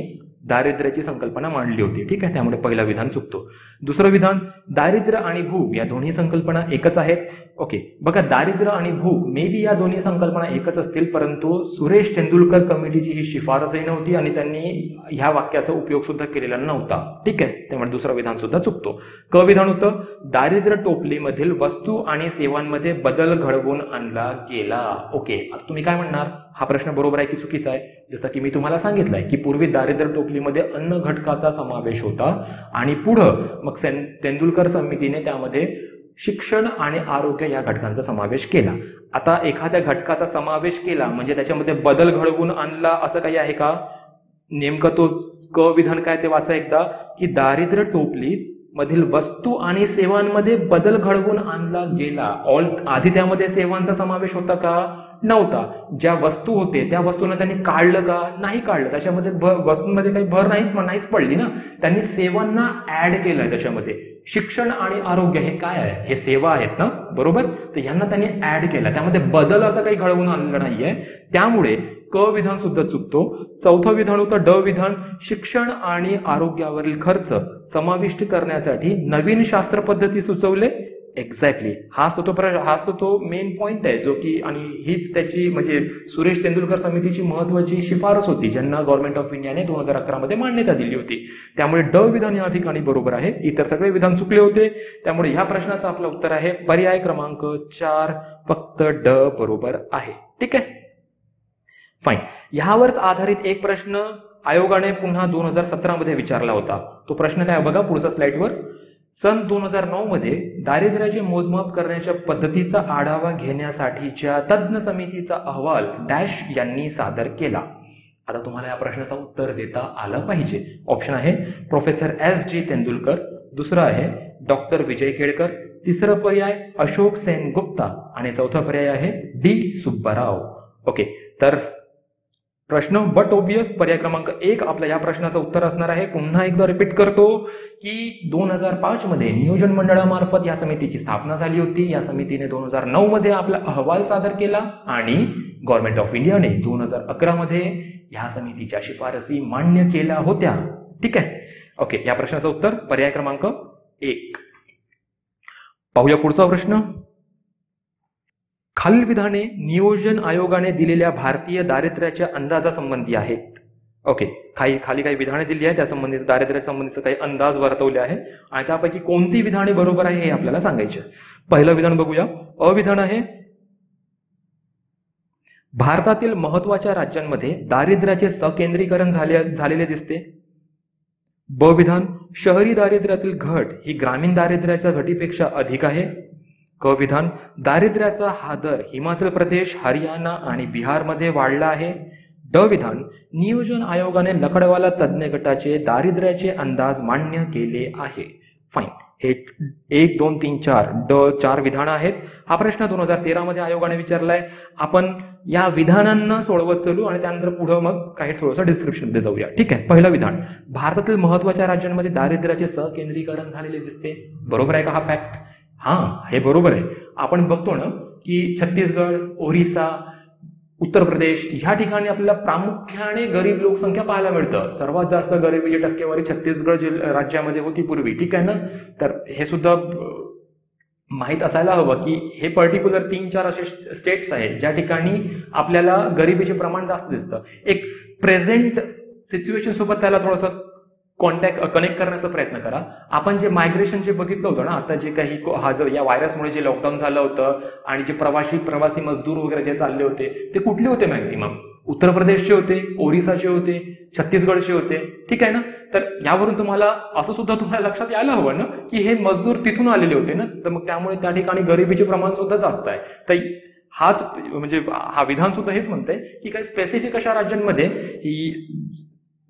दारिद्र्याची संकल्पना मांडली होती. ठीक आहे. त्यामुळे पहिलं विधान चुकतो. दुसरं विधान, दारिद्र्य आणि भूक या दोन्ही संकल्पना एकच आहेत. ओके, बघा दारिद्र्य आणि भूक मे बी या दोन्ही संकल्पना एकच असतील, परंतु सुरेश तेंडुलकर कमिटीची ही शिफारसही नव्हती आणि त्यांनी ह्या वाक्याचा उपयोग सुद्धा केलेला नव्हता. ठीक आहे, त्यामुळे दुसरं विधान सुद्धा चुकतो. क विधान होतं, दारिद्र्य टोपलीमधील वस्तू आणि सेवांमध्ये बदल घडवून आणला गेला. ओके, आता तुम्ही काय म्हणणार, हा प्रश्न बरोबर आहे की चुकीचा आहे? जसं की मी तुम्हाला सांगितलंय की पूर्वी दारिद्र्य टोपलीमध्ये अन्न घटकाचा समावेश होता आणि पुढं मग तेंडुलकर समितीने त्यामध्ये शिक्षण आणि आरोग्य या घटकांचा समावेश केला. आता एखाद्या घटकाचा समावेश केला म्हणजे त्याच्यामध्ये बदल घडवून आणला असं काही आहे का? नेमकं तो क विधान काय ते वाचा एकदा, की दारिद्र्य टोपली मधील वस्तू आणि सेवांमध्ये बदल घडवून आणला गेला. आधी त्यामध्ये सेवांचा समावेश होता का? नव्हता. ज्या वस्तू होते त्या वस्तूंना त्यांनी काढलं का? नाही काढलं. त्याच्यामध्ये वस्तूंमध्ये काही भर नाहीच पडली ना. त्यांनी सेवांना ऍड केलंय. त्याच्यामध्ये शिक्षण आणि आरोग्य हे काय आहे? हे सेवा आहेत ना, बरोबर? तर यांना त्यांनी ऍड केलं, त्यामध्ये बदल असं काही घडवून आणलं नाहीये. त्यामुळे क विधान सुद्धा चुकतो. चौथं विधान होतं ड विधान, शिक्षण आणि आरोग्यावरील खर्च समाविष्ट करण्यासाठी नवीन शास्त्र पद्धती सुचवले. एक्झॅक्टली हाच तो मेन पॉइंट आहे जो की, आणि हीच त्याची म्हणजे सुरेश तेंडुलकर समितीची महत्वाची शिफारस होती ज्यांना गव्हर्नमेंट ऑफ इंडियाने 2011 मध्ये मान्यता दिली होती. त्यामुळे ड विधान या ठिकाणी बरोबर आहे. इतर सगळे विधान चुकले होते. त्यामुळे ह्या प्रश्नाचं आपलं उत्तर आहे पर्याय क्रमांक 4, फक्त ड बरोबर आहे. ठीक आहे, फाईन. ह्यावरच आधारित एक प्रश्न आयोगाने पुन्हा 2017 मध्ये विचारला होता. तो प्रश्न काय बघा पुढच्या स्लाइडवर. सन 2009 मध्ये दारिद्र्याचे मोजमाप करण्याच्या पद्धतीचा आढावा घेण्यासाठीच्या तज्ञ समितीचा अहवाल डॅश यांनी सादर केला. आता तुम्हाला या प्रश्नाचं उत्तर देता आलं पाहिजे. ऑप्शन आहे प्रोफेसर S.G. तेंडुलकर, दुसरं आहे डॉक्टर विजय केळकर, तिसरं पर्याय अशोक सेन गुप्ता आणि चौथा पर्याय आहे D. सुब्बाराव. ओके, तर प्रश्न बट ऑब्वियस पर्याय क्रमांक 1 आपल्या या प्रश्नाचं उत्तर असणार आहे. पुन्हा एकदा रिपीट करतो की 2005 मध्ये नियोजन मंडळामार्फत या समितीची स्थापना झाली होती. या समितीने 2009 मध्ये आपला अहवाल सादर केला आणि गव्हर्नमेंट ऑफ इंडियाने 2011 मध्ये या समितीच्या शिफारसी मान्य केल्या होत्या. ठीक आहे, ओके, या प्रश्नाचं उत्तर पर्याय क्रमांक 1. पाहूया पुढचा प्रश्न. खालील विधाने नियोजन आयोगाने दिलेल्या भारतीय दारिद्र्याच्या अंदाजासंबंधी आहेत. ओके, खाली काही विधाने दिली आहे, त्या संबंधित दारिद्र्या संबंधीचे काही अंदाज वर्तवले आहे आणि त्यापैकी कोणती विधाने बरोबर आहे हे आपल्याला सांगायचे. पहिलं विधान बघूया. अ विधान आहे भारतातील महत्वाच्या राज्यांमध्ये दारिद्र्याचे सकेंद्रीकरण झालेले दिसते. ब विधान शहरी दारिद्र्यातील घट ही ग्रामीण दारिद्र्याच्या घटीपेक्षा अधिक आहे. क विधान दारिद्र्याचा हा दर हिमाचल प्रदेश, हरियाणा आणि बिहारमध्ये वाढला आहे. ड विधान नियोजन आयोगाने लकडवाला तज्ञ गटाचे दारिद्र्याचे अंदाज मान्य केले आहे. फाईन, हे 1, 2, 3, 4 ड 4 विधान आहेत. हा प्रश्न 2013 मध्ये आयोगाने विचारलाय. आपण या विधानांना सोडवत चलू आणि त्यानंतर पुढे मग काही थोडंसं डिस्क्रिप्शन मध्ये जाऊया. ठीक आहे, पहिलं विधान भारतातील महत्वाच्या राज्यांमध्ये दारिद्र्याचे सकेंद्रीकरण झालेले दिसते. बरोबर आहे का हा फॅक्ट? हा, हे बरोबर आहे. आपण बघतो ना की छत्तीसगड, ओरिसा, उत्तर प्रदेश ह्या ठिकाणी आपल्याला प्रामुख्याने गरीब लोकसंख्या पाहायला मिळतं. सर्वात जास्त गरिबीची टक्केवारी छत्तीसगड राज्यामध्ये होती पूर्वी. ठीक आहे ना, तर हे सुद्धा माहीत असायला हवं की हे पर्टिक्युलर 3-4 असे स्टेट्स आहेत ज्या ठिकाणी आपल्याला गरिबीचे प्रमाण जास्त दिसतं. एक प्रेझेंट सिच्युएशन सोबत त्याला थोडंसं कनेक्ट करण्याचा प्रयत्न करा. आपण जे मायग्रेशन जे बघितलं होतं ना, आता जे काही या व्हायरसमुळे जे लॉकडाऊन झालं होतं आणि जे प्रवासी मजदूर वगैरे जे चालले होते ते कुठले होते? मॅक्सिमम उत्तर प्रदेशचे होते, ओरिसाचे होते, छत्तीसगडचे होते. ठीक आहे ना, तर यावरून तुम्हाला असं सुद्धा तुम्हाला लक्षात यायला हवं ना की हे मजदूर तिथून आलेले होते ना, तर मग त्यामुळे त्या ठिकाणी गरिबीचे प्रमाण सुद्धा जास्त आहे. तर हाच म्हणजे हा विधान सुद्धा हेच म्हणतंय की काही स्पेसिफिक अशा राज्यांमध्ये ही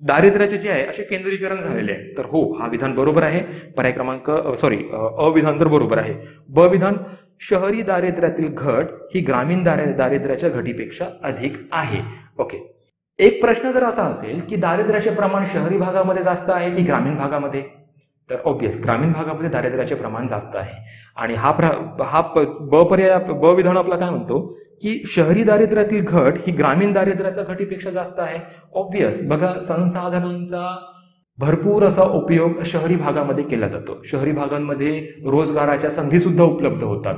दारिद्र्याचे जे आहे असे केंद्रीकरण झालेले आहे. तर हो, हा विधान बरोबर आहे. पर्याय क्रमांक अविधान तर बरोबर आहे. ब विधान शहरी दारिद्र्यातील घट ही ग्रामीण दारिद्र्याच्या घटीपेक्षा अधिक आहे. ओके, एक प्रश्न जर असा असेल की दारिद्र्याचे प्रमाण शहरी भागामध्ये जास्त आहे की ग्रामीण भागामध्ये, तर ऑब्वियस ग्रामीण भागामध्ये दारिद्र्याचे प्रमाण जास्त आहे. आणि ब विधान आपला काय म्हणतो की शहरी दारिद्र्यातील घट ही ग्रामीण दारिद्र्याच्या घटीपेक्षा जास्त आहे. ऑब्वियस, बघा संसाधनांचा भरपूर असा उपयोग शहरी भागामध्ये केला जातो. शहरी भागांमध्ये रोजगाराच्या संधी सुद्धा उपलब्ध होतात.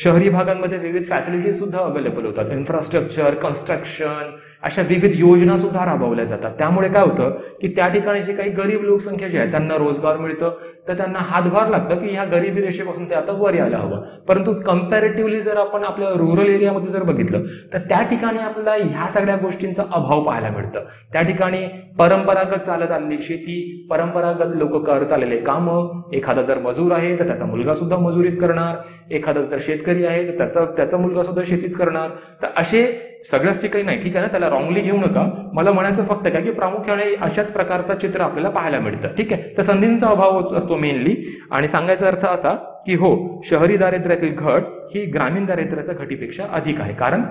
शहरी भागांमध्ये विविध फॅसिलिटीज सुद्धा अवेलेबल होतात. इन्फ्रास्ट्रक्चर, कन्स्ट्रक्शन अशा विविध योजना सुद्धा राबवल्या जातात. त्यामुळे काय होतं की त्या ठिकाणी जे काही गरीब लोकसंख्या जी आहे त्यांना रोजगार मिळतं, तर त्यांना हातभार लागतं की ह्या गरिबी रेषेपासून ते आता वर यायला हवं. परंतु कम्पॅरेटिव्हली जर आपण आपल्या रुरल एरियामध्ये जर बघितलं तर त्या ठिकाणी आपल्याला ह्या सगळ्या गोष्टींचा अभाव पाहायला मिळतं. त्या ठिकाणी परंपरागत चालत आलेली शेती, परंपरागत लोक करत आलेले कामं, एखादा जर मजूर आहे तर त्याचा मुलगा सुद्धा मजुरीच करणार, एखादा जर शेतकरी आहे तर त्याचा मुलगा सुद्धा शेतीच करणार. तर असे सगळ्याच काही नाही, ठीक आहे ना, त्याला रॉंगली घेऊ नका. मला म्हणायचं फक्त काय की प्रामुख्याने अशाच प्रकारचं चित्र आपल्याला पाहायला मिळतं. ठीक आहे, तर संधींचा अभाव असतो मेनली. आणि सांगायचा अर्थ असा की हो, शहरी दारिद्र्यातील घट ही ग्रामीण दारिद्र्याच्या घटीपेक्षा अधिक आहे. कारण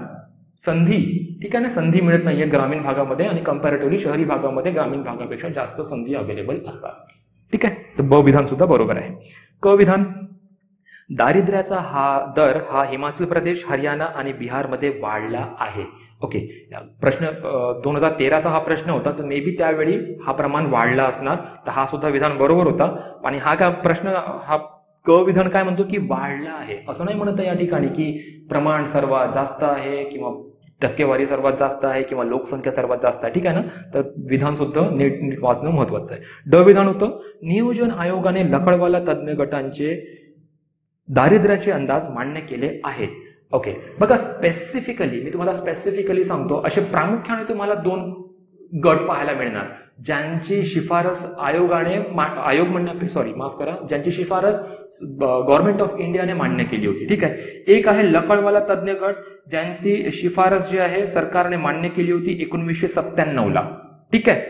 संधी, ठीक आहे ना, संधी मिळत नाहीये ग्रामीण भागामध्ये आणि कंपॅरेटिव्हली शहरी भागामध्ये ग्रामीण भागापेक्षा जास्त संधी अवेलेबल असतात. ठीक आहे, तर ब विधान सुद्धा बरोबर आहे. क विधान, दारिद्र्याचा दर हा हिमाचल प्रदेश, हरियाणा आणि बिहारमध्ये वाढला आहे. ओके, प्रश्न 2013चा हा प्रश्न होता, तर मे बी त्यावेळी हा प्रमाण वाढला असणार, तर हा सुद्धा विधान बरोबर होता. आणि हा काय प्रश्न, हा क विधान काय म्हणतो की वाढला आहे, असं नाही म्हणत या ठिकाणी की प्रमाण सर्वात जास्त आहे किंवा टक्केवारी सर्वात जास्त आहे किंवा लोकसंख्या सर्वात जास्त आहे. ठीक आहे ना, तर विधान सुद्धा नीट वाचणं महत्वाचं आहे. ड विधान होतं, नियोजन आयोगाने लकड़वाला तज्ञ गटांचे दारिद्र्याचे अंदाज मान्य केले आहेत. ओके, बघा स्पेसिफिकली मी तुम्हाला स्पेसिफिकली सांगतो, असे प्रामुख्याने तुम्हाला 2 गट पाहायला मिळणार ज्यांची शिफारस ज्यांची शिफारस गव्हर्नमेंट ऑफ इंडियाने मान्य केली होती. ठीक आहे, एक आहे लकड़वाला तज्ञ गट ज्यांची शिफारस जी आहे सरकारने मान्य केली होती 1997ला. ठीक आहे,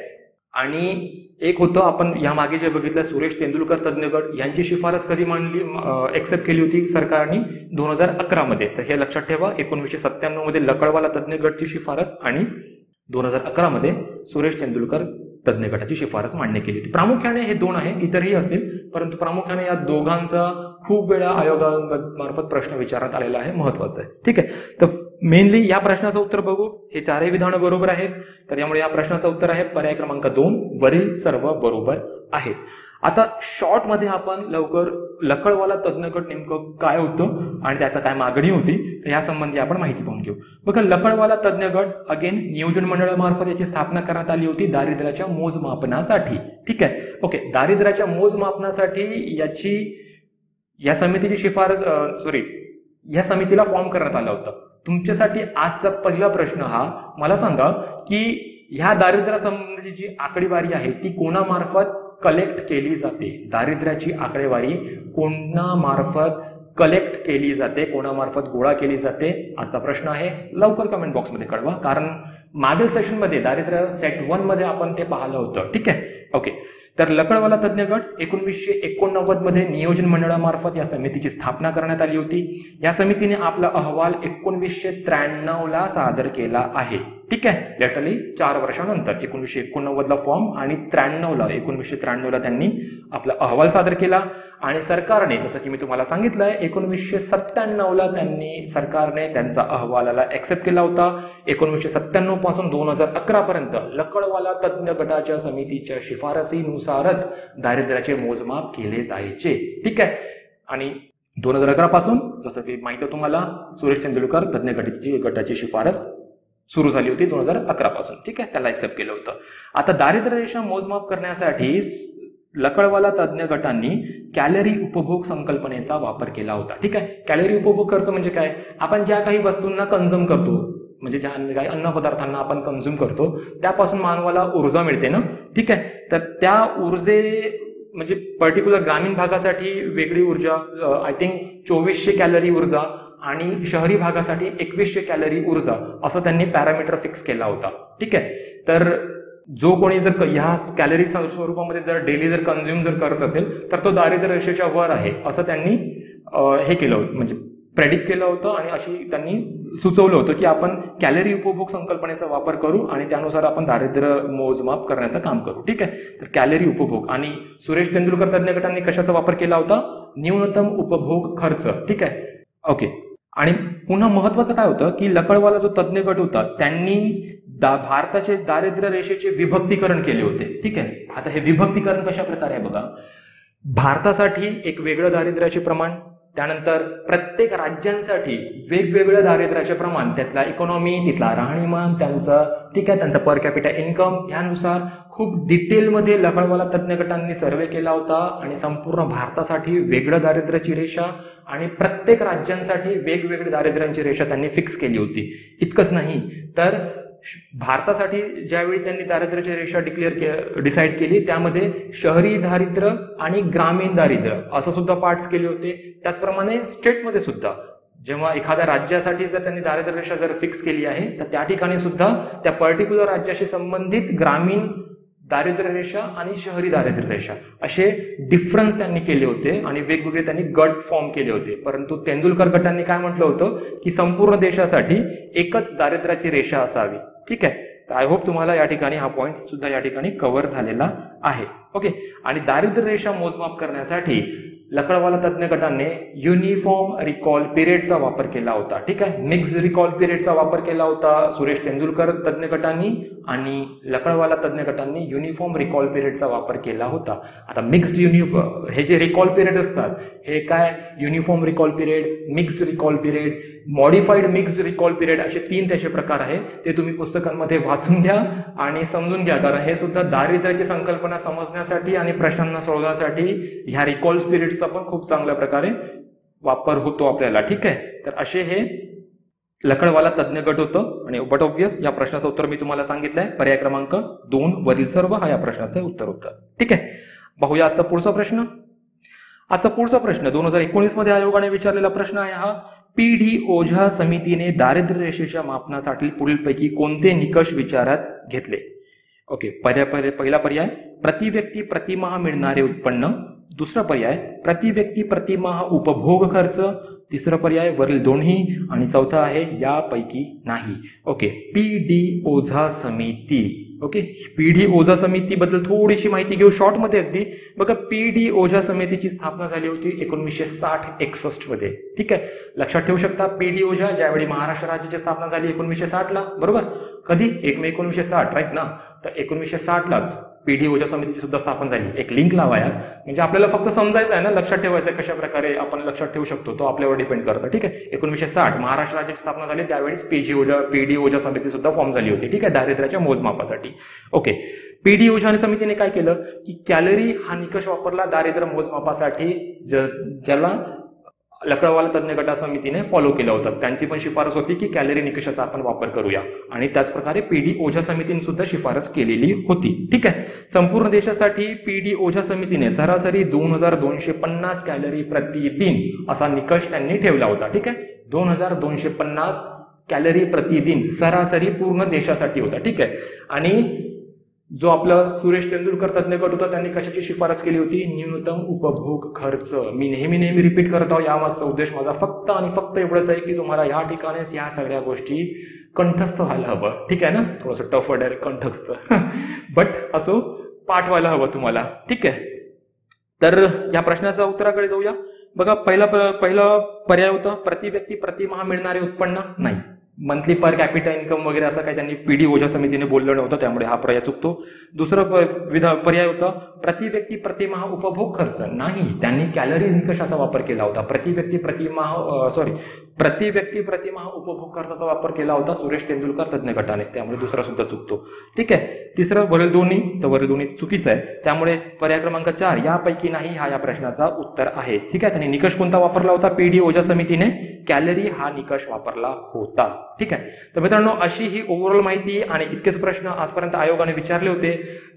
आणि एक होतं आपण या मागे जे बघितलं सुरेश तेंडुलकर तज्ञ गट, यांची शिफारस कधी मांडली एक्सेप्ट केली होती सरकारने 2011 मध्ये. तर हे लक्षात ठेवा, 1997 मध्ये लकड़वाला तज्ञ गटची शिफारस आणि 2011 मध्ये सुरेश तेंडुलकर तज्ञ गटाची शिफारस मान्य केली होती. प्रामुख्याने हे 2 आहे, इतरही असतील, परंतु प्रामुख्याने या दोघांचा खूप वेळा आयोगामार्फत प्रश्न विचारण्यात आलेला आहे, महत्वाचं आहे. ठीक आहे, तर मेनली या प्रश्नाचं उत्तर बघू. हे 4ही विधानं बरोबर आहेत, तर यामुळे या प्रश्नाचं उत्तर आहे पर्याय क्रमांक 2, वरील सर्व बरोबर आहेत. आता शॉर्ट मध्ये आपण लवकर लकड़वाला तज्ञ गट नेमकं काय होतं आणि त्याचा काय मागणी होती या संबंधी आपण माहिती पाहून घेऊ. बघा, लकड़वाला तज्ञ गट अगेन नियोजन मंडळामार्फत याची स्थापना करण्यात आली होती दारिद्र्याच्या मोजमापनासाठी. ठीक आहे, ओके, दारिद्र्याच्या मोजमापनासाठी या समितीची शिफारस या समितीला फॉर्म करण्यात आला होता. तुमच्यासाठी आजचा पहिला प्रश्न हा, मला सांगा की ह्या दारिद्र्यासंबंधीची आकडेवारी आहे ती कोणामार्फत कलेक्ट केली जाते? दारिद्र्याची आकडेवारी कोणामार्फत कलेक्ट केली जाते, कोणामार्फत गोळा केली जाते? आजचा प्रश्न आहे, लवकर कमेंट बॉक्समध्ये कळवा, कारण मागील सेशनमध्ये दारिद्र्य सेट 1 मध्ये आपण ते पाहिलं होतं. ठीक आहे, ओके, तर लकड़वाला तज्ञ गट 1989 मध्ये नियोजन मंडळामार्फत या समितीची स्थापना करण्यात आली होती. या समितीने आपला अहवाल 1993ला सादर केला आहे. ठीक आहे, लिटरली 4 वर्षानंतर 1989ला फॉर्म आणि 1993ला त्यांनी आपला अहवाल सादर केला. आणि सरकारने, जसं की मी तुम्हाला सांगितलंय, 1997ला सरकारने त्यांचा अहवालाला एक्सेप्ट केला होता. 1997 पासून 2011 पर्यंत लकड़वाला तज्ञ गटाच्या समितीच्या शिफारसीनुसारच दारिद्र्याचे मोजमाप केले जायचे. ठीक आहे, आणि 2011 पासून, जसं की माहिती आहे तुम्हाला, सुरेश तेंडुलकर तज्ञ गटाची शिफारस सुरू झाली होती 2011 पासून. ठीक आहे, त्याला एक्सेप्ट केलं होतं. आता दारिद्र्य रेषा मोजमाप करण्यासाठी लकड़वाला तज्ञ गटांनी कॅलरी उपभोग संकल्पनेचा वापर केला होता. ठीक आहे, कॅलरी उपभोग खर्च म्हणजे काय? आपण ज्या काही वस्तूंना कंझ्युम करतो, म्हणजे ज्या काही अन्न पदार्थांना आपण कंझ्युम करतो त्यापासून मानवाला ऊर्जा मिळते ना. ठीक आहे, तर त्या म्हणजे पर्टिक्युलर ग्रामीण भागासाठी वेगळी ऊर्जा, आय थिंक 2400 कॅलरी ऊर्जा, आणि शहरी भागासाठी 2100 कॅलरी ऊर्जा, असं त्यांनी पॅरामीटर फिक्स केला होता. ठीक आहे, तर जो कोणी जर ह्या कॅलरी स्वरूपामध्ये जर डेली जर कंझ्युम जर करत असेल तर तो दारिद्र्य रेषेच्या वर आहे, असं त्यांनी हे केलं होतं, म्हणजे प्रेडिक्ट केलं होतं. आणि अशी त्यांनी सुचवलं होतं की आपण कॅलरी उपभोग संकल्पनेचा वापर करू आणि त्यानुसार आपण दारिद्र्य मोजमाप करण्याचं काम करू. ठीक आहे, तर कॅलरी उपभोग. आणि सुरेश तेंडुलकर तज्ञ गटांनी कशाचा वापर केला होता? न्यूनतम उपभोग खर्च. ठीक आहे, ओके. आणि पुन्हा महत्वाचं काय होतं की लकड़वाला जो तज्ञ गट होता त्यांनी भारताचे दारिद्र्य रेषेचे विभक्तीकरण केले होते. ठीक आहे, आता हे विभक्तीकरण कशा प्रकारे आहे बघा. भारतासाठी एक वेगळं दारिद्र्याचे प्रमाण, त्यानंतर प्रत्येक राज्यांसाठी वेगवेगळं दारिद्र्याचे प्रमाण, त्यातला इकॉनॉमी, तिथला राहणीमान, त्यांचा पर कॅपिटा इन्कम, यानुसार खूप डिटेलमध्ये लखडवाला तज्ञ गटांनी सर्वे केला होता आणि संपूर्ण भारतासाठी वेगळं दारिद्र्याची रेषा आणि प्रत्येक राज्यांसाठी वेगवेगळी दारिद्र्यांची रेषा त्यांनी फिक्स केली होती. इतकंच नाही तर भारतासाठी ज्यावेळी त्यांनी दारिद्र्याची रेषा डिसाईड केली, त्यामध्ये शहरी दारिद्र्य आणि ग्रामीण दारिद्र्य असं सुद्धा पार्ट्स केले होते. त्याचप्रमाणे स्टेटमध्ये सुद्धा जेव्हा एखाद्या राज्यासाठी जर त्यांनी दारिद्र्य रेषा जर फिक्स केली आहे, तर त्या ठिकाणी सुद्धा त्या पर्टिक्युलर राज्याशी संबंधित ग्रामीण दारिद्र्य रेषा आणि शहरी दारिद्र्य रेषा असे डिफरन्स त्यांनी केले होते आणि वेगवेगळे त्यांनी गट फॉर्म केले होते. परंतु तेंडुलकर गटांनी काय म्हटलं होतं की संपूर्ण देशासाठी एकच दारिद्र्याची रेषा असावी. ठीक आहे, तर आय होप तुम्हाला या ठिकाणी हा पॉईंट सुद्धा या ठिकाणी कव्हर झालेला आहे. ओके, आणि दारिद्र्य रेषा मोजमाप करण्यासाठी लकड़वाला तज्ञ गटाने युनिफॉर्म रिकॉल पिरियडचा वापर केला होता. ठीक आहे, मिक्स रिकॉल पिरियडचा वापर केला होता सुरेश तेंडुलकर तज्ञ गटांनी आणि लकड़वाला तज्ञ गटांनी युनिफॉर्म रिकॉल पिरियडचा वापर केला होता. आता मिक्स्ड हे जे रिकॉल पिरियड असतात हे काय, uniform recall period, mixed recall period, modified mixed recall period असे 3 त्याचे प्रकार आहेत. ते तुम्ही पुस्तकांमध्ये वाचून घ्या आणि समजून घ्या, कारण हे सुद्धा दारिद्र्याची संकल्पना समजण्यासाठी आणि प्रश्नांना सोडवण्यासाठी ह्या रिकॉल पिरियडचा पण खूप चांगल्या प्रकारे वापर होतो आपल्याला. ठीक आहे, तर असे हे लकड़वाला तज्ञ गट होतं आणि बट ऑब्वियस या प्रश्नाचं उत्तर मी तुम्हाला सांगितलंय. पर्याय क्रमांक 2 वरील सर्व हा या प्रश्नाचं उत्तर होतं. ठीक आहे, पाहूया आजचा पुढचा प्रश्न. आजचा पुढचा प्रश्न 2019 मध्ये आयोगाने विचारलेला प्रश्न आहे हा. PD ओझा समितीने दारिद्र्य रेषेच्या मापनासाठी पुढीलपैकी कोणते निकष विचारात घेतले? ओके, पहिला पर्याय प्रति व्यक्ती प्रतिमाह मिळणारे उत्पन्न, दुसरा पर्याय प्रति व्यक्ती प्रतिमाह उपभोग खर्च, तिसरा पर्याय वरील दोन्ही आणि चौथा आहे यापैकी नाही. ओके, PD ओझा समिती. ओके, PD ओझा समितीबद्दल थोडीशी माहिती घेऊ शॉर्टमध्ये अगदी. बघा, PD ओझा समितीची स्थापना झाली होती 1960-61 मध्ये. ठीक आहे, लक्षात ठेवू शकता PD ओझा ज्यावेळी महाराष्ट्र राज्याची स्थापना झाली 1960 ला, बरोबर. कधी? 1 मे 1960, राईट ना. तर 1960 लाच PD ओझा समितीची सुद्धा स्थापना झाली. एक लिंक लावा यार, म्हणजे आपल्याला फक्त समजायचं आहे ना, लक्षात ठेवायचं कशा प्रकारे आपण लक्षात ठेवू शकतो तो आपल्यावर डिपेंड करतं. ठीक आहे, 1960 महाराष्ट्र राज्याची स्थापना झाली, त्यावेळेस PD ओझा समिती सुद्धा फॉर्म झाली होती. ठीक आहे, दारिद्र्याच्या मोजमापासाठी. ओके, PD ओझा समितीने काय केलं की कॅलरी हा निकष वापरला दारिद्र्य मोजमापासाठी, ज्याला लकड़वाला तज्ञ गटा समितीने फॉलो केलं होतं. त्यांची पण शिफारस होती की कॅलरी निकषाचा आपण वापर करूया आणि त्याच प्रकारे PD ओझा समितीने सुद्धा शिफारस केलेली होती. ठीक आहे, संपूर्ण देशासाठी PD ओझा समितीने सरासरी 2250 कॅलरी प्रतिदिन असा निकष त्यांनी ठेवला होता. ठीक आहे, 2250 कॅलरी प्रतिदिन सरासरी पूर्ण देशासाठी होता. ठीक आहे, आणि जो आपला सुरेश तेंडुलकर तज्ञ गट होता त्यांनी कशाची शिफारस केली होती? न्यूनतम उपभोग खर्च. मी नेहमी रिपीट करत आहो, यामागचा उद्देश माझा फक्त आणि फक्त एवढंच आहे की तुम्हाला या ठिकाणीच या सगळ्या गोष्टी कंठस्थ व्हायला हवं. ठीक आहे ना, थोडंसं टफ वर्ड आहे कंठस्थ, बट असो पाठ व्हायला हवं तुम्हाला. ठीक आहे, तर या प्रश्नाच्या उत्तराकडे जाऊया. बघा, पहिला पर्याय होता प्रति व्यक्ती प्रतिमाह मिळणारे उत्पन्न. नाही, मंथली पर कॅपिटा इन्कम वगैरे असं काही त्यांनी PD ओझा समितीने बोललं नव्हतं, त्यामुळे हा पर्याय चुकतो. दुसरा पर्याय होता प्रति व्यक्ती प्रतिमाह उपभोग खर्च. नाही, त्यांनी कॅलरी निकषाचा वापर केला होता. प्रति व्यक्ती प्रतिमाह उपभोग खर्चाचा वापर केला होता सुरेश तेंडुलकर तज्ञ गटाने, त्यामुळे दुसरा सुद्धा चुकतो. ठीक आहे, तिसरं वरील दोन्ही, तर वरील दोन्ही चुकीचं आहे, त्यामुळे पर्याय क्रमांक 4 यापैकी नाही हा या प्रश्नाचा उत्तर आहे. ठीक आहे, त्यांनी निकष कोणता वापरला होता? PD ओझा समितीने कॅलरी हा निकष वापरला होता. ठीक आहे, तर मित्रांनो अशी ही ओव्हरऑल माहिती आणि इतकेच प्रश्न आजपर्यंत आयोगाने विचारले होते.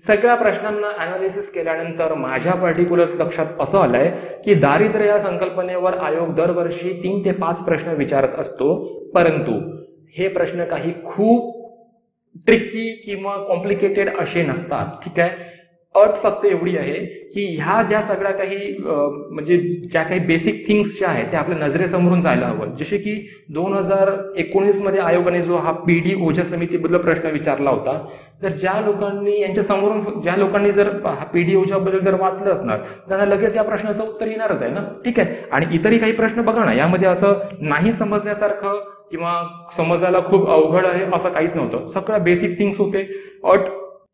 सगळ्या प्रश्नांना अनालिसिस केल्यानंतर माझ्या पर्टिक्युलर लक्षात असं आलंय की दारिद्र्य या संकल्पनेवर आयोग दरवर्षी 3 ते 5 प्रश्न विचारत असतो, परंतु हे प्रश्न काही खूप ट्रिकी किंवा कॉम्प्लिकेटेड असे नसतात. ठीक आहे, अट फक्त एवढी आहे की ह्या ज्या सगळ्या काही म्हणजे ज्या काही बेसिक थिंग्स ज्या आहेत त्या आपल्या नजरेसमोरून जायला हवं. जसे की 2019 मध्ये आयोगाने जो हा PD ओझा समितीबद्दल प्रश्न विचारला होता, तर ज्या लोकांनी जर PD ओझाबद्दल जर वाचलं असणार त्यांना लगेच या प्रश्नाचं उत्तर येणारच आहे ना. ठीक आहे, आणि इतरही काही प्रश्न बघा ना, यामध्ये असं नाही समजण्यासारखं किंवा समजायला खूप अवघड आहे असं काहीच नव्हतं. सगळ्या बेसिक थिंग्स होते. अट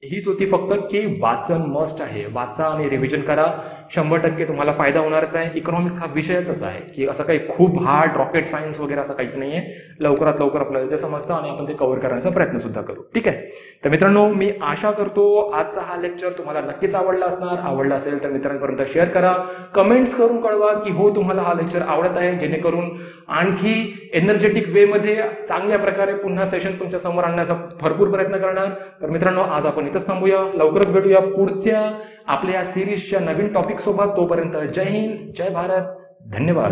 हीच होती फक्त की वाचन मस्ट आहे. वाचा आणि रिव्हिजन करा. 100% तुम्हाला फायदा होणारच आहे. इकॉनॉमिक्स हा विषयच आहे की असं काही खूप हार्ड रॉकेट सायन्स वगैरे असं काहीच नाहीये. लवकरात लवकर आपल्याला ते समजतं आणि आपण ते कव्हर करण्याचा प्रयत्न सुद्धा करू. ठीक आहे. तर मित्रांनो, मी आशा करतो आजचा हा लेक्चर तुम्हाला नक्कीच आवडला असणार. आवडला असेल तर मित्रांपर्यंत शेअर करा. कमेंट्स करून कळवा की हो तुम्हाला हा लेक्चर आवडत आहे, जेणेकरून आणखी एनर्जेटिक वे मध्ये चांगल्या प्रकारे पुन्हा सेशन तुमच्या समोर आणण्याचा भरपूर प्रयत्न करणार. तर मित्रांनो, आज आपण इथंच थांबूया. लवकरच भेटूया पुढच्या आपल्या या सिरीजच्या नवीन टॉपिक सोबत. तोपर्यंत जय हिंद, जय भारत, धन्यवाद.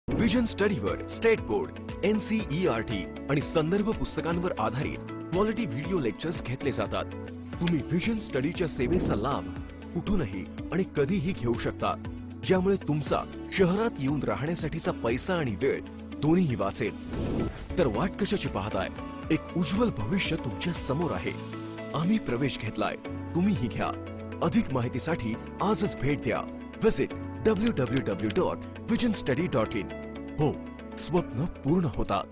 विजन स्टडीवर स्टेट बोर्ड, NCERT आणि संदर्भ पुस्तकांवर आधारित क्वालिटी व्हिडिओ लेक्चर्स घेतले जातात. तुम्ही विजन स्टडीच्या सेवेचा लाभ कुठूनही आणि कधीही घेऊ शकता, ज्यामुळे तुमचा शहरात येऊन राहण्यासाठीचा पैसा आणि वेळ दोन्हीही वाचेल. तर वाट कशाची पाहताय? एक उज्ज्वल भविष्य तुमच्या समोर आहे. आम्ही प्रवेश घेतलाय, तुम्हीही घ्या. अधिक माहितीसाठी आजच भेट द्या. Visit www.visionstudy.in. हो, स्वप्न पूर्ण होतात.